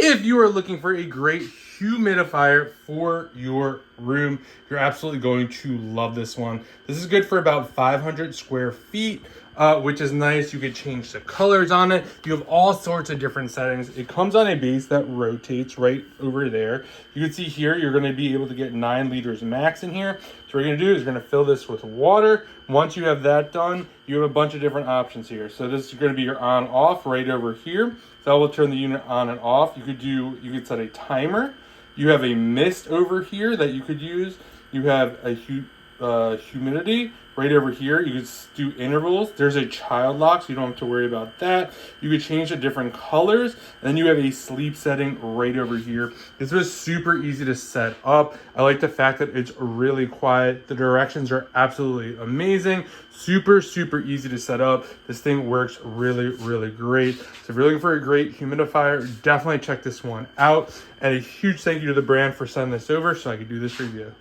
If you are looking for a great humidifier for your room, you're absolutely going to love this one. This is good for about 500 square feet, which is nice. You could change the colors on it. You have all sorts of different settings. It comes on a base that rotates right over there. You can see here, you're gonna be able to get 9 liters max in here. So what you're gonna do is you're gonna fill this with water. Once you have that done, you have a bunch of different options here. So this is gonna be your on off right over here. So that will turn the unit on and off. You could set a timer. You have a mist over here that you could use. You have a humidity right over here. You could do intervals. There's a child lock, so you don't have to worry about that. You could change the different colors. And then you have a sleep setting right over here. This was super easy to set up. I like the fact that it's really quiet. The directions are absolutely amazing. Super, super easy to set up. This thing works really, really great. So if you're looking for a great humidifier, definitely check this one out. And a huge thank you to the brand for sending this over so I could do this review.